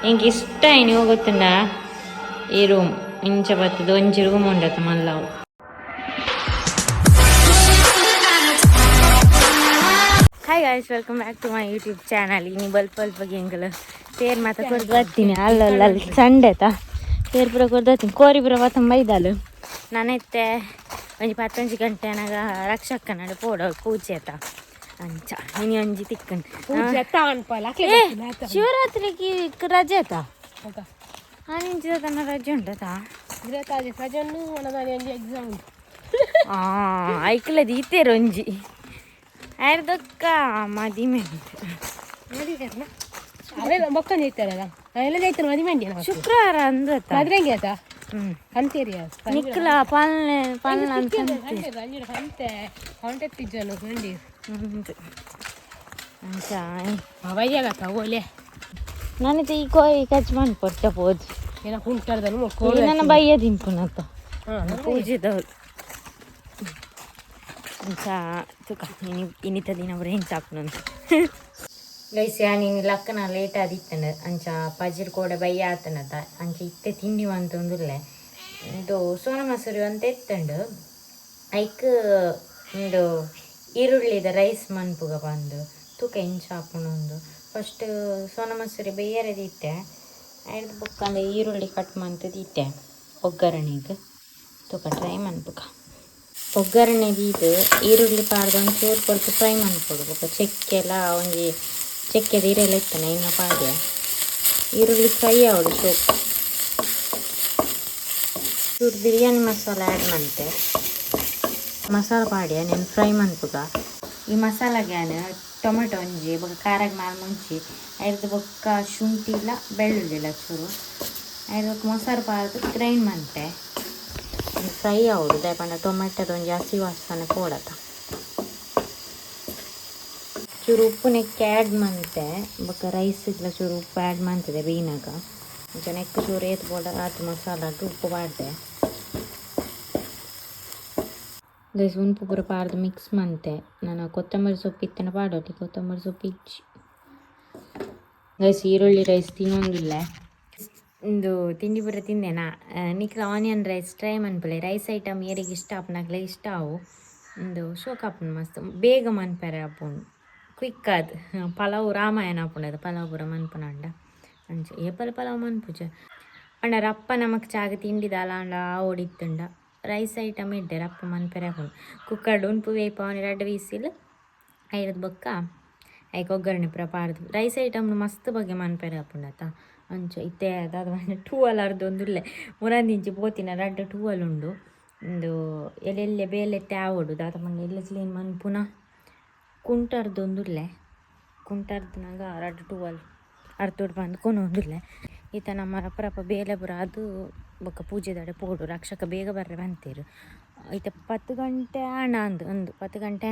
ఇంక ఇష్ట అయిన ಗೊತ್ತುಂಡ ಈ ರೂಮ್ ಇಂಚ ಬರ್ತದೆ ಒಂಜಿ ರೂಮ್ ಉಂಡತ ಮಲ್ಲವು. Hi guys, welcome back to my YouTube channel. ಇನ್ನು ಸ್ವಲ್ಪ ಗೇಂಗಲು ತೇರು ಮಾತ ಕೊರ್ದು ಬರ್ತೀನಿ. ಅಲ್ಲಲ್ಲಿ ಸಂಡೆತ ತೇರು ಪುರ ಕೊರ್ದು ಬರ್ತೀನಿ. ಕೋರಿ ಪುರ ಬತ್ತ ಮೈದಾಲು ನಾನೈತೆ ಒಂಜಿ 11 ಗಂಟೆನಾಗ ರಕ್ಷಕ್ಕನಾಡು ಪೋಡ ಪೂಜೆ ಆತ ಅಂಚ ಇನಿ ಒಂಜಿ ತಿಕ್ಕಂಡು ಶಿವರಾತ್ರಿಗೆ ರಜೆ ಆತ ಇಂಚಿದ ತನ್ನ ರಜೆ ಉಂಟತಾ ಎಕ್ಸಾಮ್ ಐಕ್ಲದ ಈತೇರು ಒಂಜಿ ಅರ್ಧಕ್ಕ ಮದಿಮೆ ಶುಕ್ರವಾರ ಅಂದತ ನಿಕ್ಲ ಪಾಲನೆ ನಾನಿತ ಈ ಕೋಯಿ ಕಚ್ ಮಾಡಿ ಕೊಟ್ಟ ಹೋದ್ ನನ್ನ ಬಯ್ಯ ತಿನ್ಕೊನತ್ತ ಪೂಜೆದವ್ರು ಅಂಚ ತುಕ ಇನ್ನಿತ ದಿನ ಅವ್ರು ಹೆಂಗೆ ಸಾಕ್ನಂತ ಗೈಸ್ ನೀನು ಲಕ್ಕನ ಲೇಟ್ ಆದಿತ್ತಂಡ ಅಂಚ ಪಜಿರ್ ಕೂಡ ಬಯ್ಯ ಆತನದ ಅಂಚ ಇತ್ತೆ ತಿಂಡಿ ಅಂತಂದುಲ್ಲೆ ಇದು ಸೋನ ಮಸೂರಿ ಅಂತ ಎತ್ತಂಡು ಐಕ್ ಒಂದು ಈರುಳ್ಳಿದ ರೈಸ್ ಮನ್ಪುಗ ಬಂದು ತೂಕ ಇಂಚ ಹಾಕೊಂಡು ಫಸ್ಟ್ ಸೋನ ಮಸೂರಿ ಬೇಯರದಿತ್ತೆ ಐದು ಬುಕ್ಕಂದು ಈರುಳ್ಳಿ ಕಟ್ ಮಂತದಿತ್ತೆ ಒಗ್ಗರಣೆಗೆ ತೂಕ ಟ್ರೈ ಮನ್ಪುಗ ಒಗ್ಗರಣೆದು ಈರುಳ್ಳಿ ಪಾಡ್ದೊಂದು ಚೂರು ಕೊಟ್ಟು ಫ್ರೈ ಮನ್ಪುಡು ಬೊಕ್ಕ ಚೆಕ್ಕೆಲ್ಲ ಒಂಜಿ ಚೆಕ್ಕೆದ ಈರೆಲ್ಲ ಇತ್ತಾನೆ ಇನ್ನು ಪಾಡ್ಯ ಈರುಳ್ಳಿ ಫ್ರೈ ಆವಡು ಚೂರು ಬಿರಿಯಾನಿ ಮಸಾಲ ಆ್ಯಡ್ ಮಂತೆ ಮಸಾಲ ಪಾಡ್ಯ నేను ಫ್ರೈ ಮನ್ಪುಗ ಈ ಮಸಾಲಾಗ್ಯಾನ ಟೊಮೆಟೊ ಒಂಜಿ ಬೊಕ್ಕ ಖಾರಾಗ ಮಾರು ಮುಂಚಿ ಐದು ಬೊಕ್ಕ ಶುಂಠಿ ಇಲ್ಲ ಬೆಳ್ಳುಳ್ಳಿ ಇಲ್ಲ ಚೂರು ಐದು ಬೊಕ್ಕ ಮೊಸರು ಪಾರ್ದು ಗ್ರೈಂಡ್ ಮಂತೆ ಫ್ರೈ ಆವಡು ದಯಪಂಡ ಟೊಮೆಟೊದ ಒಂಜಿ ಹಸಿ ವಾಸನೆ ಪೋಡತ ಚೂರು ಉಪ್ಪು ನೆಕ್ಕಿ ಆ್ಯಡ್ ಮಂತೆ ಬೊಕ್ಕ ರೈಸ್ ಇಲ್ಲ ಚೂರು ಉಪ್ಪು ಆ್ಯಡ್ ಮಾಡ್ತದೆ ಬೀನಾಗ ಅಂಚ ನೆಕ್ಕು ಚೂರು ಏತ್ ಬೋಡ ಆತು ಮಸಾಲಾಗ ಉಪ್ಪು ಪಾಡ್ದೆ ಗೈಸ್ ಉಂಪು ಪೂರ ಪಾಡ್ದು ಮಿಕ್ಸ್ ಮಂತೆ ನಾನು ಕೊತ್ತಂಬರಿ ಸೊಪ್ಪು ಇತ್ತನ ಪಾಡೋಟಿ ಕೊತ್ತಂಬರಿ ಸೊಪ್ಪು ಇಚ್ಚಿ ಗೈಸ್ ಈರುಳ್ಳಿ ರೈಸ್ ತಿನ್ನೊಂದಿಲ್ಲ ಇಂದು ತಿಂಡಿ ಪೂರ ತಿಂದೇನಾ ನಿಕ್ಲ ಆನಿಯನ್ ರೈಸ್ ಟ್ರೈ ಮನ್ಪಲೆ ರೈಸ್ ಐಟಮ್ ಏರಿಗೆ ಇಷ್ಟ ಆಪನಾಗ್ಲೆ ಇಷ್ಟ ಅವು ಇಂದು ಶೋಕ್ ಆಪುಂಡು ಮಸ್ತ್ ಬೇಗ ಮನ್ಪೆರೆ ಆಪುಂಡು ಕ್ವಿಕ್ ಅದು ಪಲಾವ್ ರಾಮಾಯಣ ಆಪುಂಡದು ಪಲಾವ್ ಪೂರ ಮನ್ಪುನಂಡ ಅಂಚೆ ಏಪಲ ಪಲಾವ್ ಮನ್ಪುಜ ಪಂಡ ರಪ್ಪ ನಮಕ್ ಚಾಗ ತಿಂಡಿದಾಲ ಅಂಡ ಓಡಿತ್ತುಂಡ ರೈಸ್ ಐಟಮ್ ಇಡ್ಡೆ ರಪ್ಪ ಮನ್ಪೆರೆ ಆಪುಂಡು ಕುಕ್ಕರ್ಡ್ ಉಂಪು ವೇಪ ಅವನಿ 2 ವೀಸಿಲ್ ಐರದ್ ಬೊಕ್ಕ ಐಕ್ ಒಗ್ಗರಣೆ ಪೂರ ಪಾಡ್ದು ರೈಸ್ ಐಟಮ್ ಮಸ್ತ್ ಬಗ್ಗೆ ಮನ್ಪೆರೆ ಆಪುಂಡತ ಅಂಚ ಇತ್ತೆ ದಾದ ಟೂವಲ್ ಅರ್ದೊಂದುಲ್ಲೆ ಮುರಂದಿಂಚಿ ಪೋತಿನ 2 ಟೂವಲ್ ಉಂಡು ಇಂದು ಎಲ್ಲೆಲ್ಲೆ ಬೇಲೆ ತ್ಯಾವಡು ದಾದ ಮನೆ ಎಲ್ಲ ಕ್ಲೀನ್ ಮನ್ಪುನ ಕುಂಟರ್ದೊಂದುಲ್ಲೆ ಕುಂಟರ್ದನಾಗ 2 ಟೂವಲ್ ಅರ್ತೋಡು ಬಂದು ಕೊನೊಂದುಲ್ಲೆ ಈತ ನಮ್ಮ ರಪ್ಪ ಬೇಲೆ ಪುರ ಅದು ಬೊಕ್ಕ ಪೂಜೆದಾಡೆ ಪೋಡು ರಕ್ಷಕ ಬೇಗ ಬರ್ರೆ ಬಂತೇರು ಈತ 10 ಗಂಟೆ ಆಣ ಒಂದು 10 ಗಂಟೆ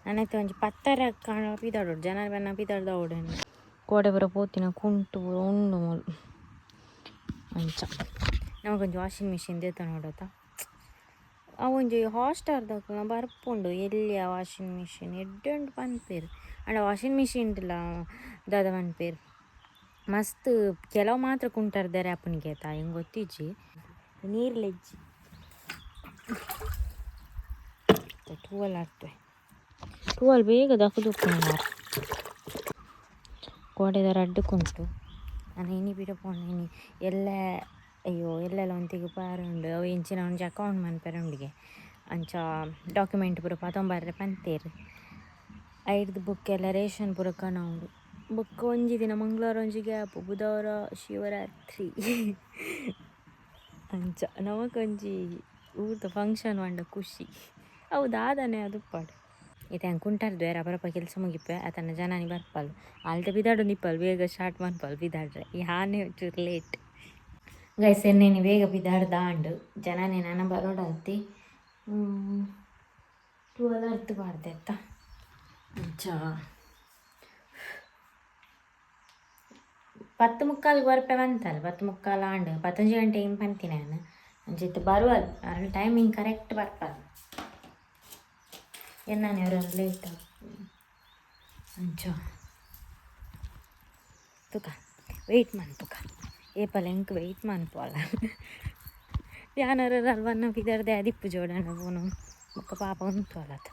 ನಾನೈತೆ ಒಂಜಿ 10 ಕಾಣ ಪಿದಾಡೋಡು ಜನರ ಬೆನ್ನ ಪಿದಾಡ್ದ ಓಡೇನು ಕೋಡೆ ಪುರ ಪೋತಿನ ಕುಂಟು ಉಂಡು ಮೂಲು ಅಂಚ ನಮಗೊಂದು ವಾಷಿಂಗ್ ಮಿಷಿನ್ ದೇತ ನೋಡೋತ ಅವು ಒಂಜಿ ಹಾಸ್ಟಾರ್ದಾಗ ಬರ್ಪುಂಡು ಎಲ್ಲಿ ಆ ವಾಷಿಂಗ್ ಮಿಷಿನ್ ಎಡ್ಡೆಂಡು ಪನ್ಪೇರು ಅಂಡ ವಾಷಿಂಗ್ ಮಿಷಿನ್ ಇಲ್ಲ ದಾದ ಪನ್ಪೇರು ಮಸ್ತ್ ಕೆಲವು ಮಾತ್ರ ಕುಂಟರ್ದಾರೆ ಅಪ್ಪನಿಗೆ ಆಯ್ತಾ ಹಿಂಗೆ ಗೊತ್ತಿಜ್ಜಿ ನೀರ್ಲೆಜ್ಜಿ ಟೂವಲ್ ಆಡ್ತವೆ ಟೂವಲ್ ಬೇಗ ದಕ್ಕುದುಕ್ಕು ಗೋಡೆದ ರಡ್ಡುಕುಂಟು ನಾನು ಇನಿ ಬಿಡ ಪೋಂಡು ಇನಿ ಎಲ್ಲ ಅಯ್ಯೋ ಎಲ್ಲೆಲ್ಲ ಒಂತಿಗೆ ಪಾರುಂಡು ಅವು ಇಂಚಿನ ಒಂಜಿ ಅಕೌಂಟ್ ಮನ್ಪೆರುಂಡಿಗೆ ಅಂಚ ಡಾಕ್ಯುಮೆಂಟ್ ಪೂರ ಪತೊಂಬರ್ರೆ ಪಂತೇರು ಐಡ್ದು ಬುಕ್ ಎಲ್ಲ ರೇಷನ್ ಪೂರ ಕನೌಂಡು ಬುಕ್ ಒಂಜಿ ದಿನ ಮಂಗಳವಾರ ಒಂಜಿ ಗ್ಯಾಪು ಬುಧವಾರ ಶಿವರಾತ್ರಿ ಅಂಚ ನಮಕೊಂಜಿ ಊರ್ದ ಫಂಕ್ಷನ್ ಮಂಡ ಖುಷಿ ಅವು ದಾದನೆ ಅದು ಪಾಡು ಇದು ಹೆಂಗೆ ಕುಂಟಾರ್ದು ಯಾರು ಬರಪ್ಪ ಕೆಲಸ ಮುಗಿಪೆ ಆತನ ಜನನಿ ಬರ್ಪಲ್ ಆಲ್ಟ ಬಿದಾಡು ನಿಪ್ಪಲ್ ಬೇಗ ಸ್ಟಾರ್ಟ್ ಮನ್ಪಲ್ ಬಿದಾಡ್ರೆ ಯಾನೇ ಒಂಚೂರು ಲೇಟ್ ಗೈಸ್ ಎನ್ನೇನು ಬೇಗ ಬಿದಾಡ್ದ ಅಂಡು ಜನನೇ ನನ್ನ ಬರೋಡತ್ತಿ 12 ಅರ್ಥ ಬಾರ್ದೆ ಅತ್ತ ಅಂಚ 10:45 ಬರ್ಪೆ ಬಂತಲ್ಲ 10:45 ಆಂಡ್ 11 ಗಂಟೆ ಹಿಂಗೆ ಬಂತೀನಿ ನಾನು ಅಂಚಿತ್ತು ಬರುವಲ್ ಅದ್ರ ಟೈಮಿಂಗ್ ಕರೆಕ್ಟ್ ಬರ್ಪಲ್ಲ ಎನ್ನಾನೆ ಅವರೆಲ್ಲ ಲೇಟ್ ಅಂಚ ತುಕ వెయిట్ మన్పుక ఏపల ఇంక వెయిట్ మన్పోవాల యానరు రల్వన్న కిదర్దే అదిప్పు చూడండి పోను ఒక పాప ఉంటోలత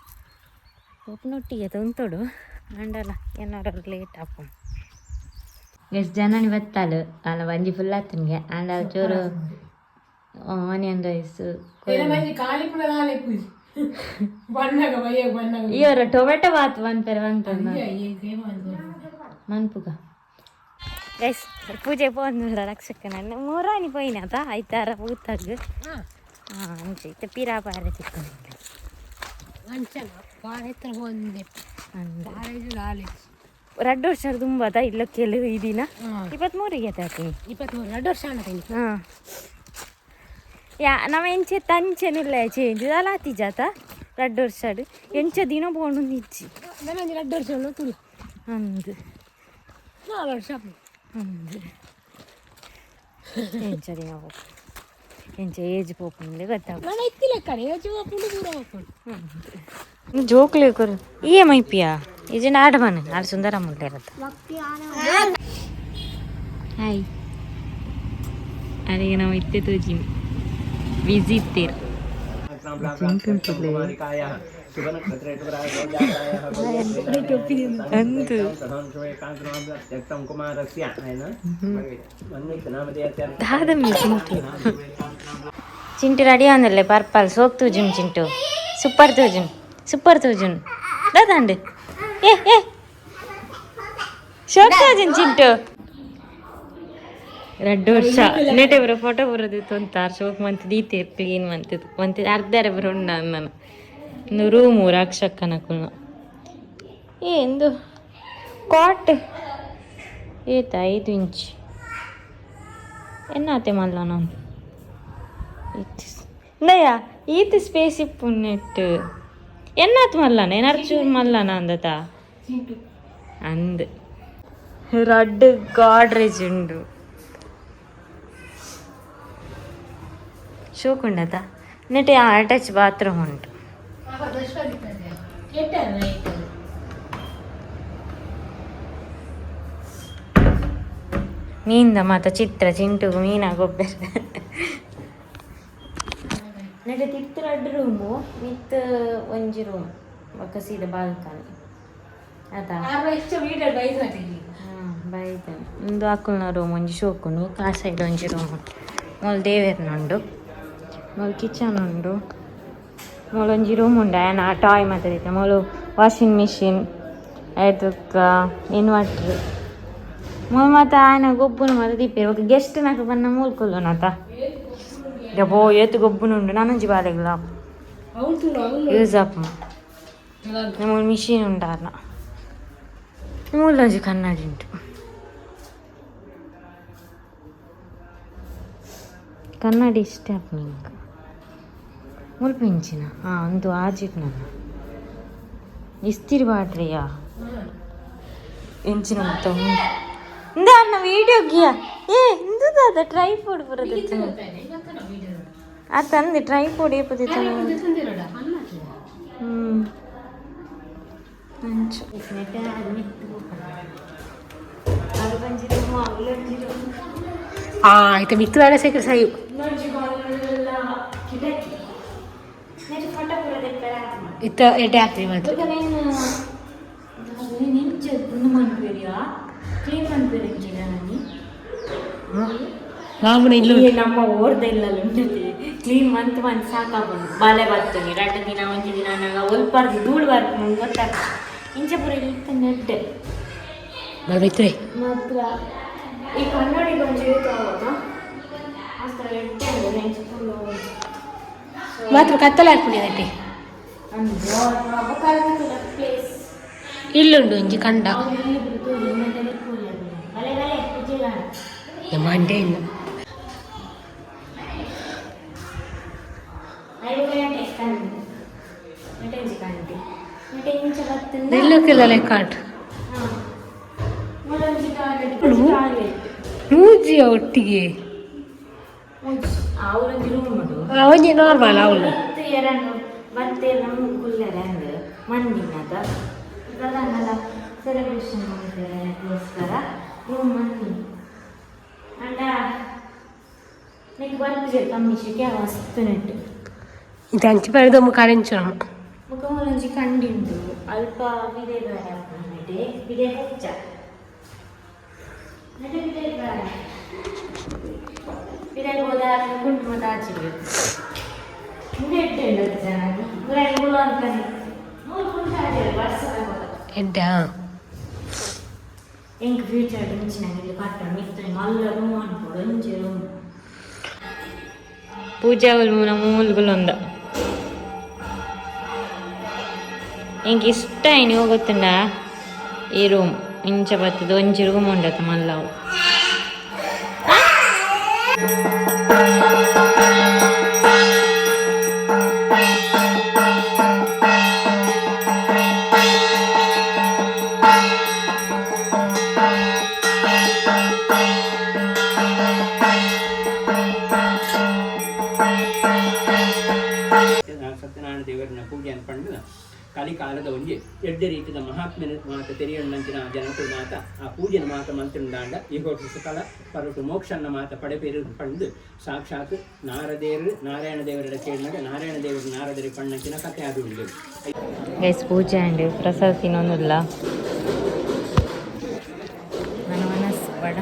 ಒಪ್ಪನೊಟ್ಟಿಗೆ ಉಂಟೋಡು ಅಂಡಲ್ಲ ಏನಾರು ಲೇಟ್ ಹಾಕು ಎಷ್ಟು ಜನ ಇವತ್ತಲ್ಲ ಅಲ್ಲ ಒಂಜಿ ಫುಲ್ ಆತನಿಗೆ ಅಂಡ ಚೂರು ಆನಿಯನ್ ರೈಸ್ ಇವರು ಟೊಮೆಟೊ ಬಾತ್ ಬಂತಾರೆ ಮನ್ಪುಗ ಗೈಸ್ ಪೂಜೆ ಪೋಂದುಲ್ಲ ರಕ್ಷಕನ ಮೂರಾನಿ ಪೋಯಿನಾತ ಐತಾರ ಊತಾಗ ಅಂಚೆ ಪಿರಾ ಪಾರ ಚಿಕ್ಕನಿಗೆ ಎರಡು ವರ್ಷ ತುಂಬದ ಇಲ್ಲ ಕೆಲವು ಈ ದಿನ 23ಗೆ ಆತಾತೀನಿ 23 2 ವರ್ಷ ಆತೀನಿ ಹಾಂ ಯಾ ನಾವು ಎಂಚೆ ತಂಚೆನಿಲ್ಲ ಚೇಂಜ್ ಅಲಾತಿ ಜಾತ 2 ವರ್ಷ ಎಂಚ ದಿನ ಬೋಂಡು ನಿಚ್ಚಿ 2 ವರ್ಷ ತುಳು ಅಂದು 4 ವರ್ಷ ಅಂದು ಎಂಚ ದಿನ ಹೋಗು ಎಂಚ ಏಜ್ ಪೋಪುಂಡ್ಲೆ ಗೊತ್ತಾಗ ನಾನು ಎತ್ತಿಲ್ಲ ಕಡೆ ಏಜ್ ಪೋಪುಂಡು ದೂರ ಹೋಗ್ಕೊಂಡು ಜೋಕ್ಲೆ ಕೊರು EMI ಪಿಯಾ ಇಜನ ಆಡಮನ ಆಡ ಸುಂದರ ಮುಲ್ಲೆ ಇರತ್ತ ಹಾಯ್ ಅಲ್ಲಿಗೆ ನಾವು ಇತ್ತೆ ತೋಜಿ ವಿಸಿಟ್ ತೀರ್ ಚಿಂಟು ರೆಡಿ ಆಂದಲ್ಲೇ ಪರ್ಪಲ್ ಸೋಕ್ ತೂಜುನ್ ಚಿಂಟು ಸೂಪರ್ ತೂಜುನ್ ದಾದಂಡು ಏ ಶೋಕ್ ತೂಜುನ್ ಚಿಂಟು 2 ವರ್ಷ ನೆಟೆ ಬರೋ ಫೋಟೋ ಬರೋದು ತೊಂತಾರು ಶೋಕ್ ಮಂತ್ ದೀತೆ ಕ್ಲೀನ್ ಮಂತ್ ಅರ್ಧರೆ ಬರೋಣ ನಾನು ರೂಮು ರಕ್ಷಕನಕುಲ್ನ ಎಂದು ಕಾಟ್ ಏತ 5 ಇಂಚ್ ಎನ್ನಾತೆ ಮಲ್ಲ ನಾನು ನಯ್ಯ ಈತ ಸ್ಪೇಸ್ ಇಪ್ಪುನ್ನೆಟ್ಟು ಎನ್ನಾತ್ ಮಲ್ಲನ ಏನರ್ಚೂರು ಮಲ್ಲನ ಅಂದತ ಅಂದ್ ರಡ್ಡು ಗಾಡ್ರೇಜ್ ಉಂಡು ಶೋಕುಂಡತ ನೆಟ್ಟೆ ಅಟ್ಯಾಚ್ ಬಾತ್ರೂಮ್ ಉಂಟು ಮೀನ್ದ ಮಾತ ಚಿತ್ರ ಚಿಂಟು ಮೀನ ಗೊಬ್ಬರ ನೆಟ್ಟೆ ತಿತ್ತು 2 ರೂಮು ಮಿತ್ ಒಂಜಿ ರೂಮ್ ಒಕ್ಕ ಸೀದ ಬಾಲ್ಕನಿ ಆಯ್ತಾ ಬೈತಾನೆ ಒಂದು ಅಕ್ಕಲ್ನ ರೂಮ್ ಒಂಜಿ ಶೋಕುನು ಆ ಸೈಡ್ ಒಂಜಿ ರೂಮ್ ಮೊಲ್ ದೇವೇರ್ನುಂಡು ಮೊಲ್ ಕಿಚನ್ ಉಂಡು ಮೊಳೊಂಜಿ ರೂಮ್ ಉಂಡು ಆಯನ ಟಾಯ್ ಮಾತಾಡಿದ್ದೆ ಮೊಳು ವಾಷಿಂಗ್ ಮಿಷಿನ್ ಅದಕ್ಕ ಇನ್ವರ್ಟ್ರ್ ಮೊಲ್ ಮಾತ ಆಯನ ಗೊಬ್ಬುನು ಮಾತ ದೀಪೇರು ఒక ಗೆಸ್ಟ್ నాకు ಬನ್ನ ಮೂಲ್ಕೊಲ್ಲು ನಾತ ಗಬೋ ಏತು ಗೊಬ್ಬುನು ಉಂಡು ನಾನೊಂಜಿ ಬಾಲೆಗ್ಲ ಯೂಸ್ ಅಪ್ ನಮ್ಮ ಮಿಷಿನ್ ಉಂಡಾರ್ನ ಮೂಲೊಂಜಿ ಕನ್ನಡಿ ಉಂಟು ಕನ್ನಡಿ ಇಷ್ಟ ನಿಂಗೆ ಮುಲ್ಪೆಂಚಿನ ಒಂದು ಆಜಿಟ್ ನನ್ನ ಇಸ್ತಿರಿ ಬಾಡ್ರಿಯಾ ಎಂಚಿನ ಮೊತ್ತ ಇಂದ ಅನ್ನ ವೀಡಿಯೋಗಿಯ ಇಂದ ಟ್ರೈಪೋಡ್ ಬರೋದಿತ್ತು ಅದು ತಂದೆ ಟ್ರೈಪೋಡ್ ಏಪದಿತ್ತು ಅಂಚು itu itu ada saya sayu itu ada aktif itu ನಮ್ಮ ಓರ್ದ ಇಲ್ಲ ಕ್ಲೀನ್ ಮಂತ್ ಸಾಕಾಗ್ಬಂದು ಬಾಲೆ ಬರ್ತೀನಿ 2 ದಿನ 1 ದಿನ ನಂಗೆ ಒಲ್ಪಾರ್ದು ಧೂಳು ಬರ್ತೀನಿ ಗೊತ್ತಾಗ ಇಂಚೆ ಪುರ ಇತ್ತ ನೆಡ್ಡೆ ಬರ್ಬೈತ್ರಿ ಮಾತ್ರ ಈ ಕನ್ನಡಿ ಬಂದು ಮಾತ್ರ ಕತ್ತಲ ಹಾಕ್ಬಿಟ್ಟಿದೆ ಇಲ್ಲುಂಡು ಒಂಜಿ ಕಂಡ ಮಂಡೆ ಇಲ್ಲ ನಿಲ್ಲಕ್ಕಿಲ್ಲ ಲೆಕ್ಕಾಟ್ ಮೂಜಿ ಒಟ್ಟಿಗೆ ಅವನಿಗೆ ನಾರ್ಮಲ್ ಅವಳು ಮತ್ತೆ ನಮ್ಮ ಕುಲ್ಲರೆ ಅಂದ್ರೆ ಮಂದಿನದ ಪ್ರಧಾನದ ಸೆಲೆಬ್ರೇಷನ್ ಮಾಡೋಸ್ಕರ ಮಂದಿ ಬರ್ತಿದೆ ಕಮ್ಮಿಷಕ್ಕೆ ಮಸ್ತ್ ನೆಟ್ಟು ದಂಚಿ ಪರಿದೊಮ್ಮ ಕರೆಂಚು ಮುಖಮೂಲಂಜಿ ಕಂಡಿಂದು ಅಲ್ಪ ಬಿಡೆ ಬಿಡೆ ಹೆಚ್ಚ ಬಿಡೆ ಹೋದ ಕುಂಟು ಮತ ಆಚಿಗೆ ಮುಂದೆ ಇಟ್ಟು ಚೆನ್ನಾಗಿ ಗುರು ಅನ್ಕೊಂಡು 3 ಕುಂಟು ಆಚೆ ವರ್ಷ ಎಡ್ಡ ಎಂಕ್ ಫ್ಯೂಚರ್ ಇಂಚಿನಾಗಿಲ್ಲಿ ಕಟ್ಟ ಮಿತ್ರ ಮಲ್ಲ ರೂಮ್ ಅನ್ಕೊಡು ಇಂಚೆ ರೂಮ್ పూజా మూలుగులుంద ఇంక ఇಷ್ಟ అయిన ಹೋಗುತ್ತಂಡ ಈ ರೂಮ್ ಇಂಚ ಬರ್ತದೆ ಒಂಜಿ ರೂಮ್ ಉಂಡತ್ತ ಮಲ್ಲವು ಸತ್ಯನಾರಾಯಣ ದೇವರನ್ನ ಪೂಜೆಯನ್ನು ಪಂಡು ಕಲಿಕಾಲದ ಒಂಜಿ ಎಡ್ಡೆ ರೀತಿಯ ಮಹಾತ್ಮನ ಮಾತ ತೆರೆಯಣ್ಣಂಚಿನ ಜನಕುಲ ಮಾತ ಆ ಪೂಜೆನ ಮಾತ ಮಂತ್ರುಂಡಾಂಡ ಈಗೋಟು ಸುಕಲ ಪರಟು ಮೋಕ್ಷನ್ನ ಮಾತ ಪಡೆಪೇರು ಪಂಡು ಸಾಕ್ಷಾತ್ ನಾರಾಯಣ ದೇವರ ಕೇಳಿನಾಗ ನಾರಾಯಣ ದೇವರು ನಾರದರಿ ಪಣ್ಣಂಚಿನ ಕಥೆ ಅದು ಉಂಟು ಗೈಸ್ ಪೂಜೆ ಅಂಡ್ ಪ್ರಸಾದ ತಿನ್ನೋದಿಲ್ಲ ನನ್ನ ಮನಸ್ಸು ಬಡ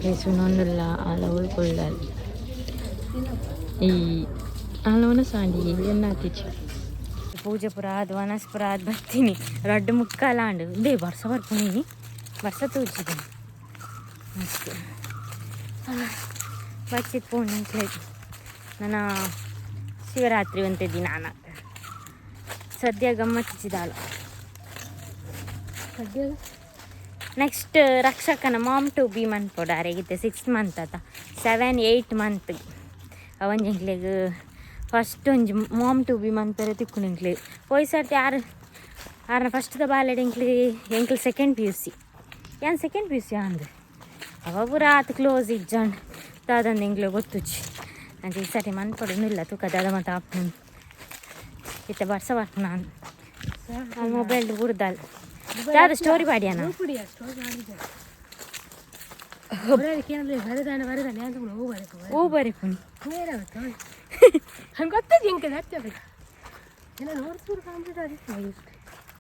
ಗೈಸ್ ಇನ್ನೊಂದಿಲ್ಲ ಅಲ್ಲ ಉಳ್ಕೊಳ್ಳಲ್ಲ ಈ ಅಲ್ಲವನ ಸಾಂಡಿ ಎನ್ನಾತಿಚ್ಚು ಪೂಜೆ ಪುರ ಅದು ವನಸ್ಪುರ ಅದು ಬರ್ತೀನಿ ರಡ್ಡು ಮುಕ್ಕಾಲ ಅಂಡು ಇದೇ ವರ್ಷ ಬರ್ತೀನಿ ವರ್ಷ ತೂಚಿದ್ದೀನಿ ಮಸ್ತ್ ಬಚ್ಚಿತ್ತು ಪೋಣಿ ಅಂತ ನನ್ನ ಶಿವರಾತ್ರಿ ಅಂತಿದ್ದಿ ನಾನು ಸದ್ಯ ಗಮ್ಮತ್ತಿದ್ದಾಳ ಸದ್ಯ ನೆಕ್ಸ್ಟ್ ರಕ್ಷಕನ ಮಾಮ್ ಟು ಬಿ ಮಂತ್ ಪೋಡಾರೆಗಿತ್ತೆ 6 ಮಂತ್ ಆತ 7-8 ಮಂತ್ ಅವಂಜೆಂಕ್ಲೆಗ್ ಫಸ್ಟ್ ಒಂಜಿ ಮಾಮ್ ಟು ಬಿ ಮಂತ್ ತಿಕ್ಕೊಂಡ್ಲೆಗ್ ಪೋಯ್ ಸರ್ತಿ ಆರನ ಫಸ್ಟ್ದ ಬಾಲೆಡ್ ಎಂಕ್ಲು ಸೆಕೆಂಡ್ PUC ಏನು ಸೆಕೆಂಡ್ PUC ಅಂದು ಅವ ಪೂರ ಆತ ಕ್ಲೋಸ್ ಇಜ್ಜಂಡು ದಾದಂದು ಎಂಕ್ಲೆ ಗೊತ್ತುಚ್ಚಿ ಅಂತ ಈ ಸರಿ ಮನ್ಪಡೋನಿಲ್ಲ ತೂಕ ದಾದ ಮತ್ತು ಆಪ್ನು ಇತ್ತ ಬರ್ಸ ಬರ್ತ ನಾನು ಅಲ್ಲಿ ಮೊಬೈಲ್ ಬುಡ್ದಲ್ ದಾದ ಸ್ಟೋರಿ ಪಾಡಿಯ ನಾನು ಹೂ ಬರೀ ಪುಣಿ ಹಂಗೆ ಗೊತ್ತದ ಹೆಂಗೆ ಹಚ್ಚಬೇಕು ಎಲ್ಲ ನೋಡ್ತೀವಿ ಕಂಪ್ಲೀಟ್ ಆಗಿ